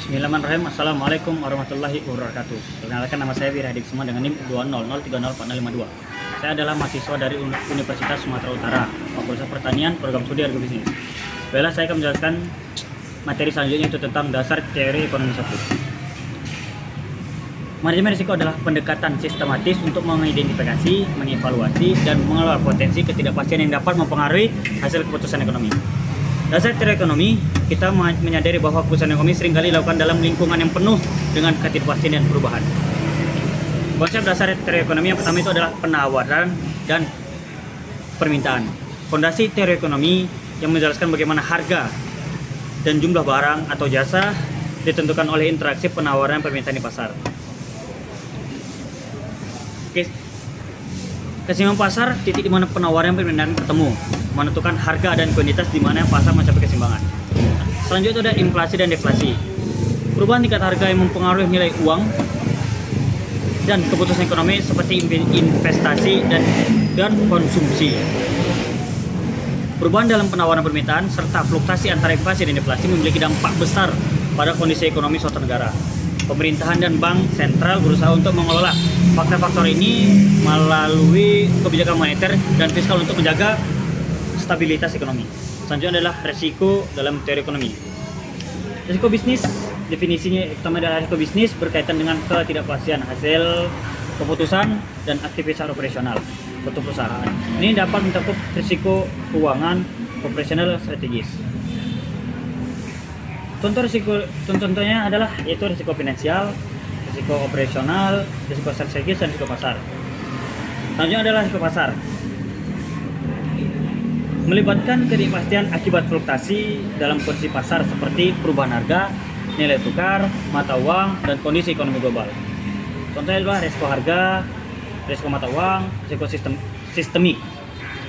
Bismillahirrahmanirrahim. Assalamualaikum warahmatullahi wabarakatuh. Perkenalkan, nama saya Wirahadi Semua dengan NIM 20030404652. Saya adalah mahasiswa dari Universitas Sumatera Utara, Fakultas Pertanian, Program Studi Agrobisnis. Baiklah, saya akan menjelaskan materi selanjutnya, itu tentang dasar teori ekonomi 1. Manajemen risiko adalah pendekatan sistematis untuk mengidentifikasi, mengevaluasi, dan mengelola potensi ketidakpastian yang dapat mempengaruhi hasil keputusan ekonomi. Dasar teori ekonomi, kita menyadari bahwa keputusan ekonomi seringkali dilakukan dalam lingkungan yang penuh dengan ketidakpastian dan perubahan. Konsep dasar teori ekonomi yang pertama itu adalah penawaran dan permintaan. Fondasi teori ekonomi yang menjelaskan bagaimana harga dan jumlah barang atau jasa ditentukan oleh interaksi penawaran dan permintaan di pasar. Keseimbangan pasar, titik di mana penawaran dan permintaan bertemu, menentukan harga dan kuantitas di mana pasar mencapai keseimbangan. Selanjutnya ada inflasi dan deflasi. Perubahan tingkat harga yang mempengaruhi nilai uang dan keputusan ekonomi seperti investasi dan konsumsi. Perubahan dalam penawaran permintaan serta fluktuasi antara inflasi dan deflasi memiliki dampak besar pada kondisi ekonomi suatu negara. Pemerintahan dan bank sentral berusaha untuk mengelola faktor-faktor ini melalui kebijakan moneter dan fiskal untuk menjaga stabilitas ekonomi. Selanjutnya adalah resiko dalam teori ekonomi. Resiko bisnis, definisinya pertama adalah resiko bisnis berkaitan dengan ketidakpastian hasil keputusan dan aktivitas operasional suatu perusahaan. Ini dapat mencakup risiko keuangan, operasional, strategis. Contohnya adalah yaitu risiko finansial, risiko operasional, risiko strategis, dan risiko pasar. Selanjutnya adalah risiko pasar, melibatkan ketidakpastian akibat fluktuasi dalam kondisi pasar seperti perubahan harga, nilai tukar, mata uang, dan kondisi ekonomi global. Contohnya adalah risiko harga, risiko mata uang, risiko sistemik.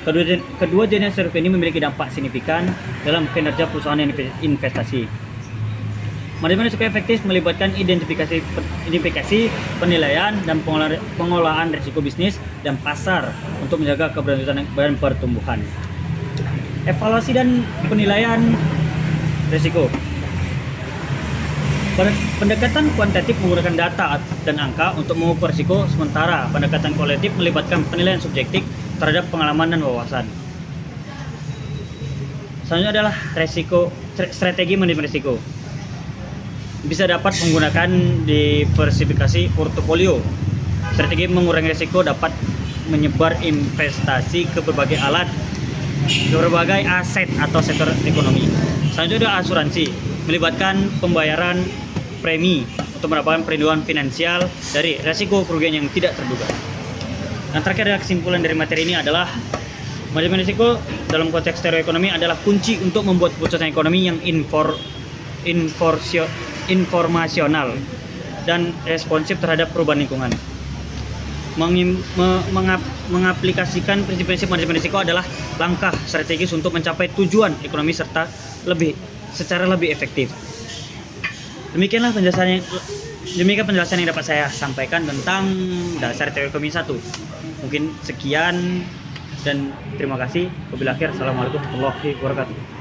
Kedua jenis risiko ini memiliki dampak signifikan dalam kinerja perusahaan dan investasi. Manajemen risiko efektif melibatkan identifikasi, penilaian, dan pengolahan risiko bisnis dan pasar untuk menjaga keberlanjutan dan pertumbuhan. Evaluasi dan penilaian risiko. Pendekatan kuantitatif menggunakan data dan angka untuk mengukur risiko, sementara pendekatan kualitatif melibatkan penilaian subjektif terhadap pengalaman dan wawasan. Selanjutnya adalah strategi manajemen risiko. Bisa dapat menggunakan diversifikasi portofolio. Strategi mengurangi risiko dapat menyebar investasi ke berbagai aset atau sektor ekonomi. Selanjutnya adalah asuransi, melibatkan pembayaran premi untuk mendapatkan perlindungan finansial dari risiko kerugian yang tidak terduga. Dan terakhir adalah kesimpulan dari materi ini adalah manajemen risiko dalam konteks teori ekonomi adalah kunci untuk membuat keputusan ekonomi yang informasional dan responsif terhadap perubahan lingkungan. Mengaplikasikan prinsip-prinsip manajemen risiko adalah langkah strategis untuk mencapai tujuan ekonomi secara lebih efektif. Demikian penjelasan yang dapat saya sampaikan tentang dasar teori ekonomi 1. Mungkin sekian dan terima kasih. Wabillahi taufiq. Assalamualaikum warahmatullahi wabarakatuh.